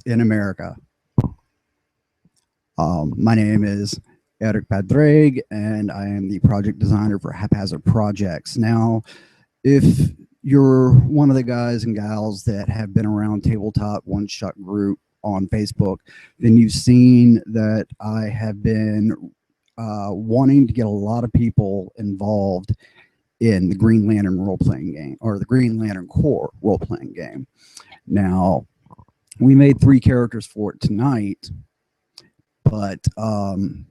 in America. My name is Eric Padraig, and I am the project designer for Haphazard Projects. Now, if you're one of the guys and gals that have been around Tabletop One Shot Group on Facebook, then you've seen that I have been wanting to get a lot of people involved in the Green Lantern role playing game, or the Green Lantern Corps role playing game. Now, we made 3 characters for it tonight, but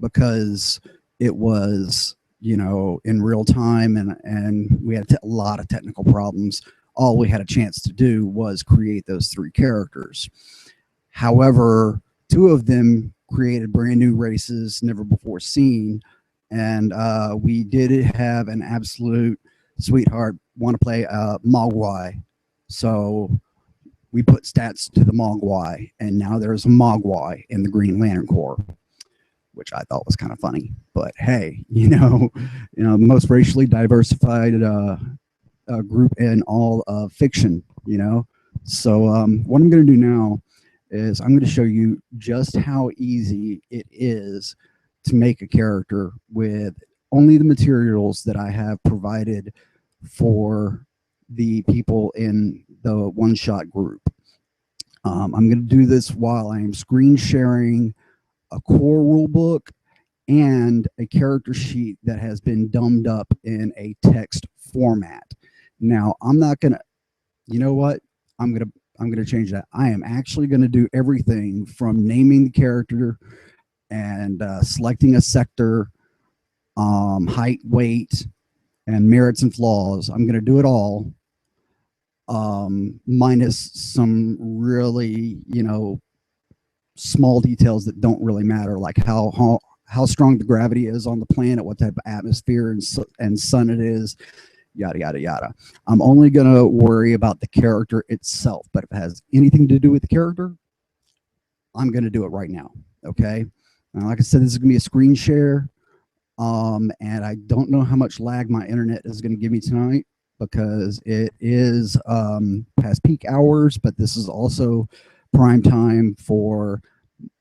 because it was, you know, in real time and we had a lot of technical problems, all we had a chance to do was create those 3 characters. However, 2 of them created brand new races never before seen, and we did have an absolute sweetheart want to play Mogwai, so we put stats to the Mogwai, and now there's a Mogwai in the Green Lantern Corps, which I thought was kind of funny. But hey, most racially diversified group in all of fiction. So what I'm going to do now is I'm going to show you just how easy it is to make a character with only the materials that I have provided for the people in the One Shot group. I'm going to do this while I am screen sharing a core rulebook and a character sheet that has been dumbed up in a text format. Now, I'm not going to, you know what? I'm going to change that. I am actually going to do everything from naming the character and selecting a sector, height, weight, and merits and flaws. I'm going to do it all, minus some really, small details that don't really matter, like how strong the gravity is on the planet, what type of atmosphere and sun it is, yada, yada, yada. I'm only going to worry about the character itself, but if it has anything to do with the character, I'm going to do it right now. Okay. Now, like I said, this is going to be a screen share. And I don't know how much lag my internet is going to give me tonight, because it is past peak hours, but this is also prime time for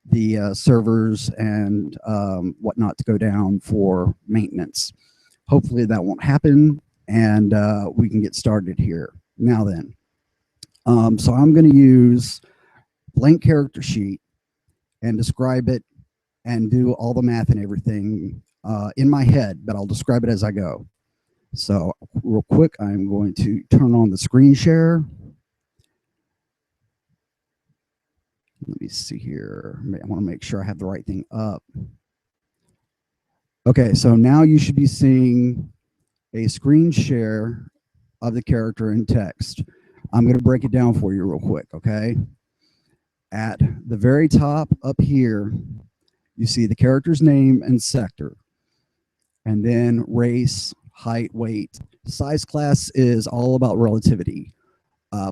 the servers and whatnot to go down for maintenance. Hopefully that won't happen, and we can get started here. Now then, so I'm going to use blank character sheet and describe it and do all the math and everything in my head, but I'll describe it as I go. So real quick, I'm going to turn on the screen share. Let me see here. I want to make sure I have the right thing up. Okay, so now you should be seeing a screen share of the character in text. I'm going to break it down for you real quick, okay? At the very top up here, you see the character's name and sector, and then race, height, weight. Size class is all about relativity.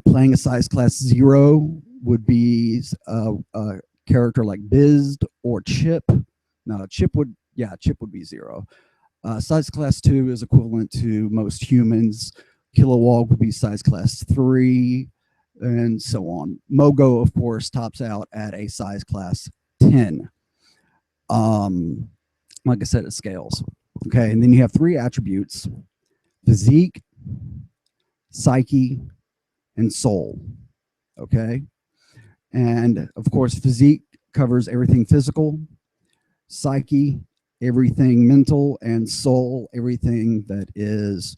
Playing a size class 0 would be a character like Bizd or Chip. No, Chip would be 0. Size class 2 is equivalent to most humans. Kilowog would be size class 3, and so on. Mogo, of course, tops out at a size class 10. Like I said, it scales. Okay, and then you have 3 attributes: physique, psyche, and soul. Okay, and of course, physique covers everything physical, psyche, everything mental, and soul, everything that is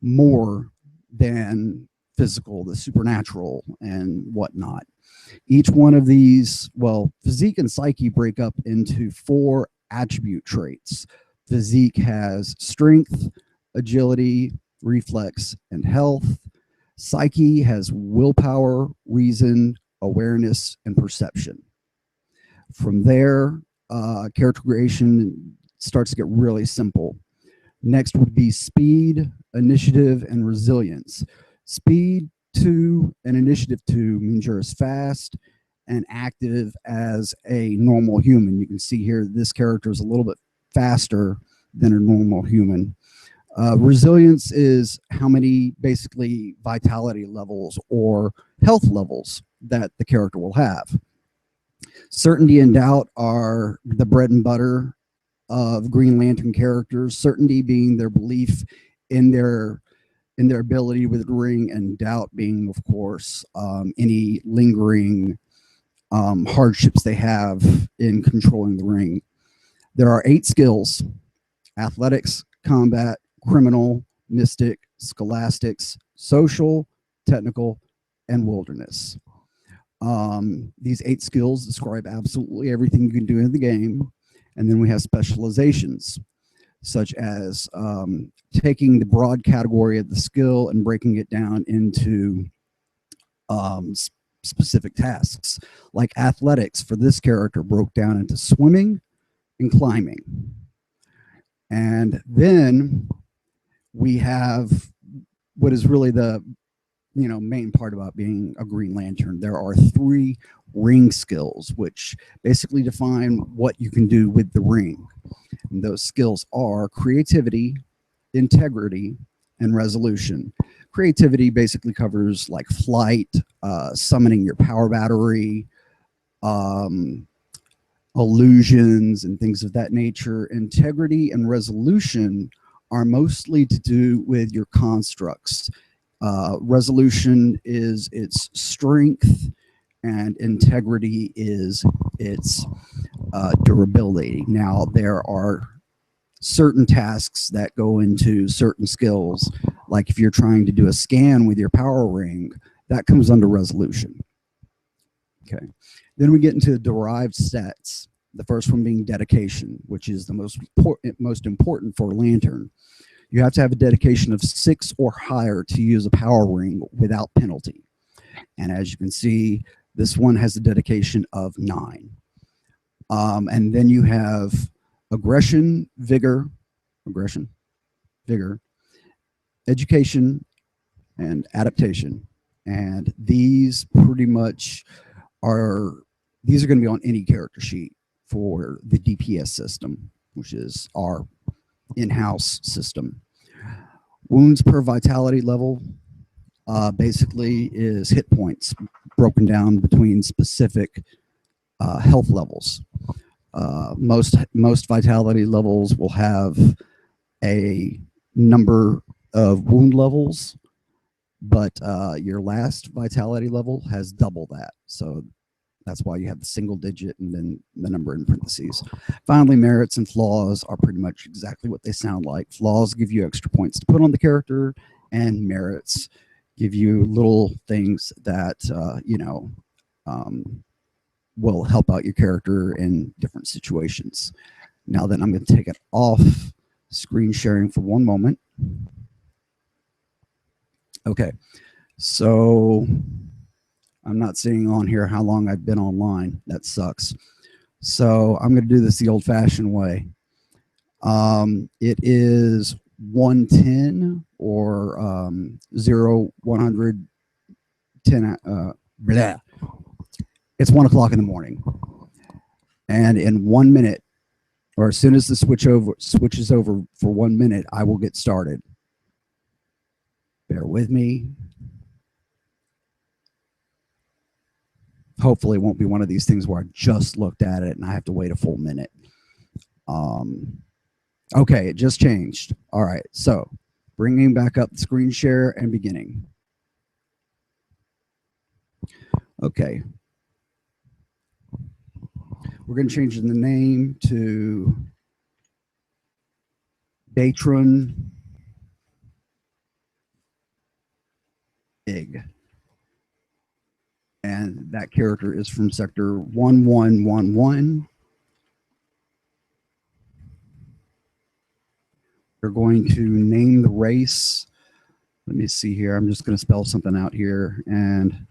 more than physical, the supernatural and whatnot. Each one of these, well, physique and psyche break up into 4 attribute traits. Physique has strength, agility, reflex, and health. Psyche has willpower, reason, awareness, and perception. From there, character creation starts to get really simple. Next would be speed, initiative, and resilience. Speed 2 and initiative 2 means you're as fast and active as a normal human. You can see here this character is a little bit faster than a normal human. Resilience is how many basically vitality levels or health levels that the character will have. Certainty and doubt are the bread and butter of Green Lantern characters. Certainty being their belief in their ability with the ring, and doubt being, of course, any lingering hardships they have in controlling the ring. There are 8 skills: athletics, combat, criminal, mystic, scholastics, social, technical, and wilderness. These 8 skills describe absolutely everything you can do in the game. And then we have specializations, such as taking the broad category of the skill and breaking it down into specific tasks. Like athletics for this character broke down into swimming and climbing. And then we have what is really the main part about being a Green Lantern. There are 3 ring skills, which basically define what you can do with the ring. And those skills are creativity, integrity, and resolution. Creativity basically covers like flight, summoning your power battery, illusions, and things of that nature. Integrity and resolution are mostly to do with your constructs. Resolution is its strength, and integrity is its durability. Now, there are certain tasks that go into certain skills, like if you're trying to do a scan with your power ring, that comes under resolution. Okay. Then we get into derived sets. The first one being dedication, which is the most important for a lantern. You have to have a dedication of 6 or higher to use a power ring without penalty. And as you can see, this one has a dedication of 9. And then you have aggression, vigor, education, and adaptation. And these pretty much are going to be on any character sheet for the DPS system, which is our in-house system. Wounds per vitality level basically is hit points broken down between specific health levels. Most vitality levels will have a number of wound levels, but your last vitality level has double that. So that's why you have the single digit and then the number in parentheses. Finally, merits and flaws are pretty much exactly what they sound like. Flaws give you extra points to put on the character, and merits give you little things that, will help out your character in different situations. Now then, I'm going to take it off screen sharing for one moment. Okay, so I'm not seeing on here how long I've been online. That sucks. So I'm going to do this the old-fashioned way. It is 1:10 or 0, 100, 10, blah. It's 1 o'clock in the morning. And in 1 minute, or as soon as the switches over for 1 minute, I will get started. Bear with me. Hopefully it won't be one of these things where I just looked at it and I have to wait a full minute. Okay, it just changed. All right, so bringing back up the screen share and beginning. Okay. We're going to change the name to Datron Big. And that character is from sector 1111. We're going to name the race. Let me see here. I'm just going to spell something out here. And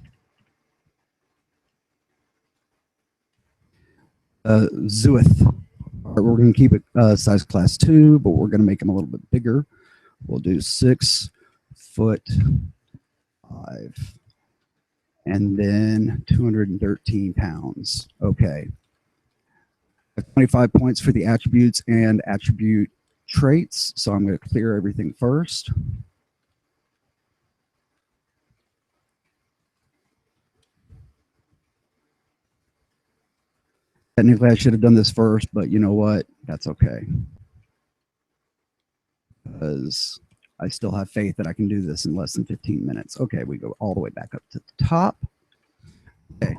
Zuith. We're going to keep it size class 2, but we're going to make him a little bit bigger. We'll do 6 foot 5. And then 213 pounds. Okay. 25 points for the attributes and attribute traits. So I'm going to clear everything first. Technically, I should have done this first, but you know what? That's okay. Because I still have faith that I can do this in less than 15 minutes. Okay, we go all the way back up to the top. Okay,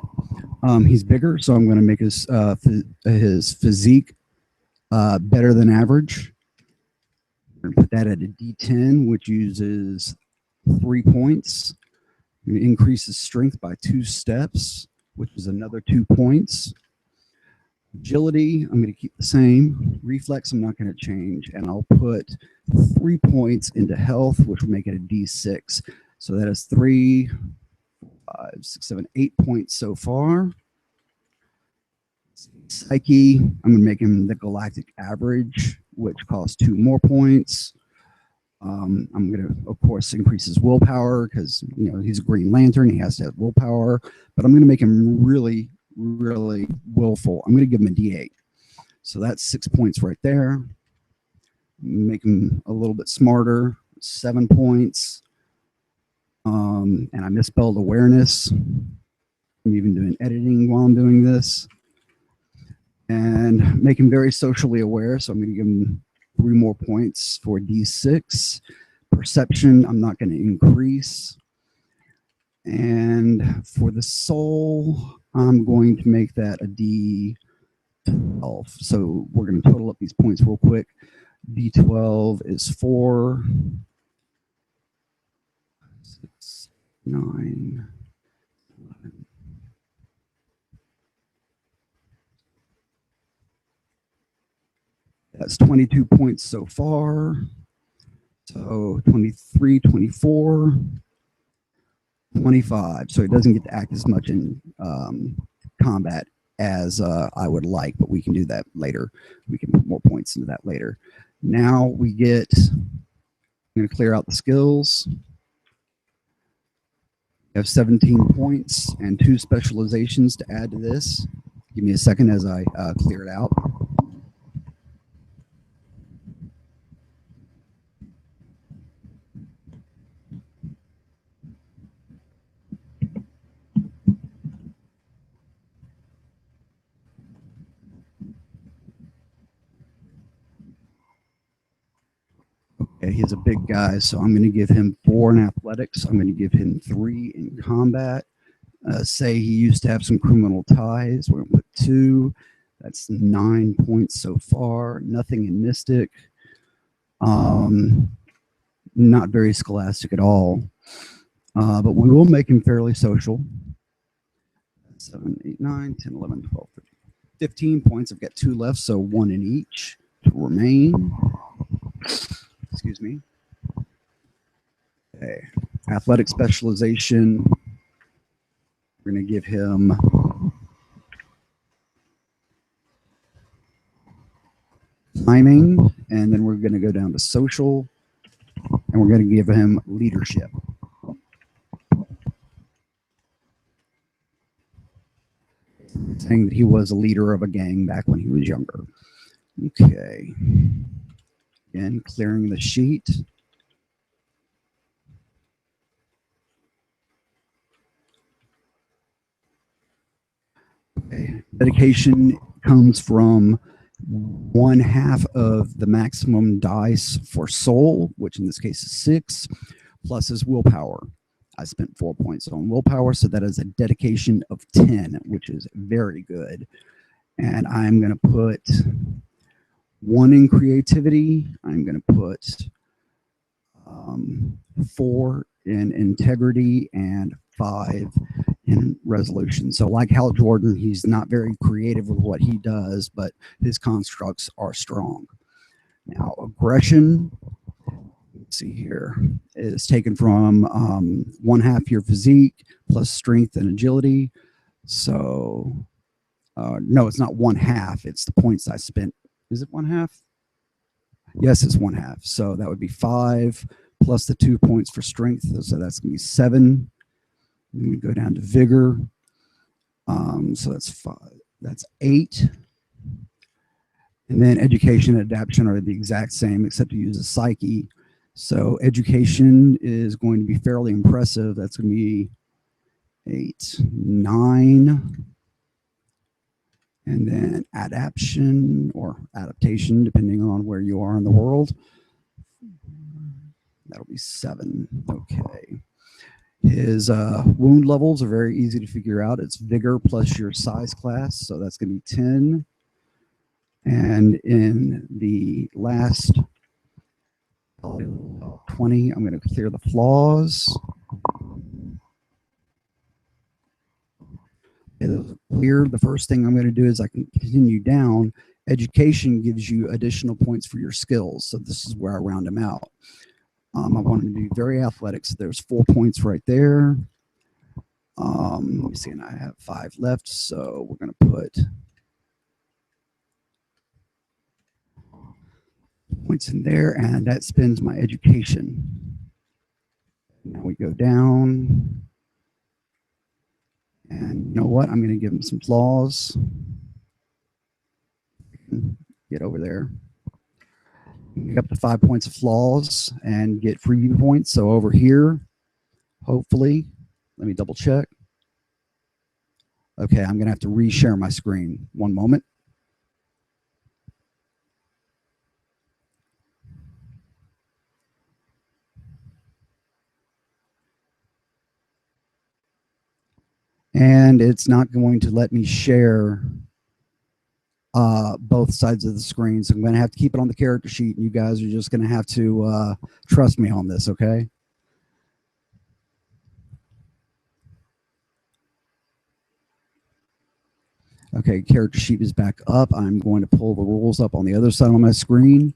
he's bigger, so I'm going to make his physique better than average. We're going to put that at a D10, which uses 3 points. It increases strength by 2 steps, which is another 2 points. Agility, I'm going to keep the same. Reflex, I'm not going to change. And I'll put 3 points into health, which will make it a D6. So that is 3, 5, 6, 7, 8 points so far. Psyche, I'm going to make him the galactic average, which costs 2 more points. I'm going to, of course, increase his willpower because, you know, he's a Green Lantern. He has to have willpower. But I'm going to make him really, really willful. I'm going to give him a D8. So that's 6 points right there. Make him a little bit smarter. 7 points. And I misspelled awareness. I'm even doing editing while I'm doing this. And make him very socially aware. So I'm going to give him 3 more points for D6. Perception, I'm not going to increase. And for the soul, I'm going to make that a D12. So we're going to total up these points real quick. D12 is 4, 6, 9, 11. That's 22 points so far. So 23, 24, 25. So it doesn't get to act as much in combat as I would like, but we can do that later. We can put more points into that later. Now we get, I'm going to clear out the skills. We have 17 points and 2 specializations to add to this. Give me a second as I clear it out. Okay, he's a big guy, so I'm going to give him 4 in athletics. I'm going to give him 3 in combat. Say he used to have some criminal ties. We're going to put 2. That's 9 points so far. Nothing in mystic. Not very scholastic at all. But we will make him fairly social. 7, 8, 9, 10, 11, 12, 13, 15 points. I've got 2 left, so 1 in each to remain. Excuse me. Okay. Athletic specialization. We're going to give him climbing, and then we're going to go down to social, and we're going to give him leadership. Saying that he was a leader of a gang back when he was younger. Okay. Again, clearing the sheet. Okay. Dedication comes from 1/2 of the maximum dice for soul, which in this case is 6, plus his willpower. I spent 4 points on willpower, so that is a dedication of 10, which is very good. And I'm going to put 1 in creativity. I'm going to put 4 in integrity and 5 in resolution. So like Hal Jordan, he's not very creative with what he does, but his constructs are strong. Now, aggression, let's see here, is taken from 1/2 your physique plus strength and agility. So, no, it's not 1/2. It's the points I spent. Is it 1/2? Yes, it's 1/2. So that would be 5 plus the 2 points for strength. So that's going to be 7. Then we go down to vigor. So that's 5. That's 8. And then education and adaptation are the exact same, except to use a psyche. So education is going to be fairly impressive. That's going to be 8, 9, And then adaptation or adaptation, depending on where you are in the world. That'll be 7. Okay. His wound levels are very easy to figure out. It's vigor plus your size class, so that's going to be 10. And in the last 20, I'm going to clear the flaws. Clear. The first thing I'm going to do is I can continue down. Education gives you additional points for your skills, so this is where I round them out. I want him to be very athletic, so there's 4 points right there. Let me see, and I have 5 left, so we're going to put points in there, and that spends my education. Now we go down, and you know what? I'm going to give him some flaws. Get over there. Get up to 5 points of flaws and get freebie points. So over here, hopefully, let me double check. Okay, I'm going to have to reshare my screen. One moment. And it's not going to let me share both sides of the screen. So I'm going to have to keep it on the character sheet, and you guys are just going to have to trust me on this, okay? Okay, character sheet is back up. I'm going to pull the rules up on the other side of my screen.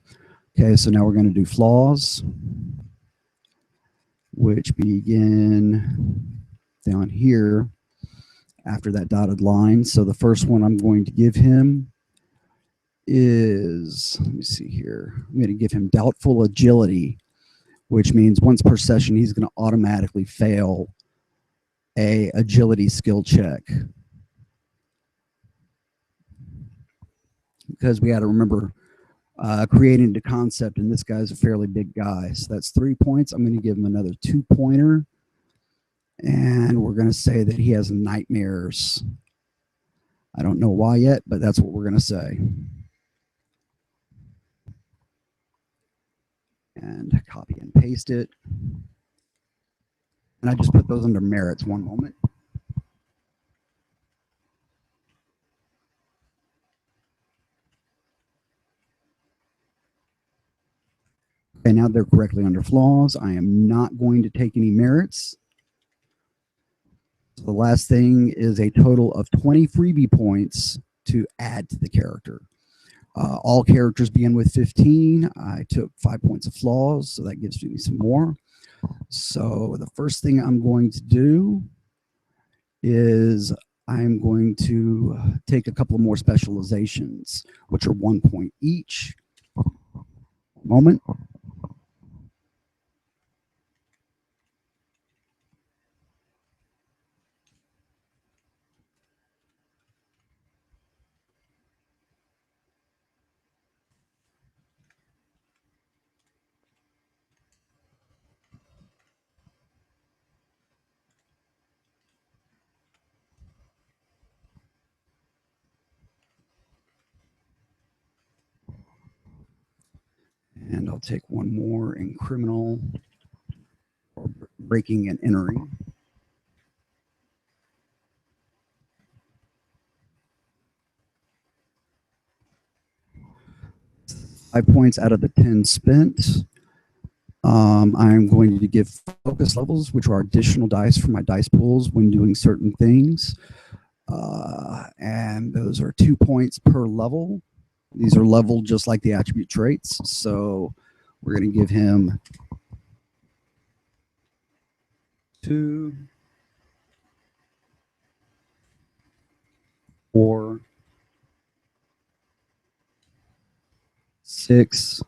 Okay, so now we're going to do flaws, which begin down here after that dotted line. So the first one I'm going to give him is, let me see here, I'm going to give him doubtful agility, which means once per session he's going to automatically fail a agility skill check. Because we got to remember creating the concept, and this guy's a fairly big guy. So that's 3 points. I'm going to give him another 2-pointer. And we're going to say that he has nightmares. I don't know why yet, but that's what we're going to say. And copy and paste it. And I just put those under merits. One moment. Okay, now they're correctly under flaws. I am not going to take any merits. So the last thing is a total of 20 freebie points to add to the character. All characters begin with 15. I took 5 points of flaws, so that gives me some more. So the first thing I'm going to do is I'm going to take a couple of more specializations, which are 1 point each. Moment. And I'll take one more in criminal or breaking and entering. Five points out of the 10 spent. I'm going to give focus levels, which are additional dice for my dice pools when doing certain things. And those are 2 points per level. These are leveled just like the attribute traits. So we're going to give him 2, 4, 6,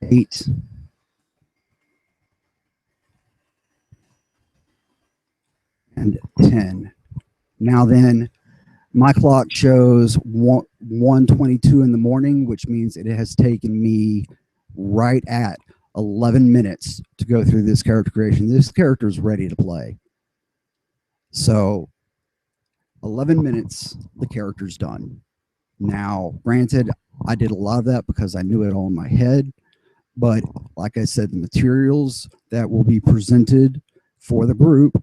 8, and 10. Now then, my clock shows 1:22 in the morning, which means it has taken me right at 11 minutes to go through this character creation. This character is ready to play. So 11 minutes, the character's done. Now, granted, I did a lot of that because I knew it all in my head. But like I said, the materials that will be presented for the group,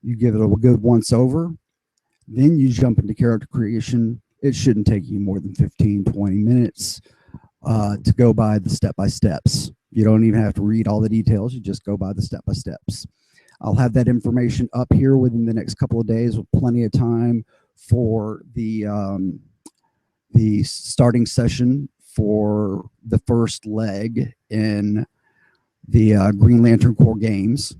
you give it a good once over, then you jump into character creation. It shouldn't take you more than 15, 20 minutes to go by the step-by-steps. You don't even have to read all the details. You just go by the step-by-steps. I'll have that information up here within the next couple of days with plenty of time for the starting session for the first leg in the Green Lantern Corps games.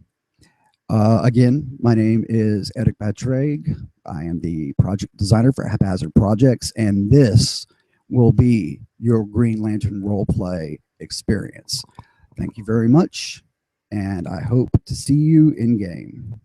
Again, my name is Eric Padraig. I am the project designer for Haphazard Projects, and this will be your Green Lantern roleplay experience. Thank you very much, and I hope to see you in game.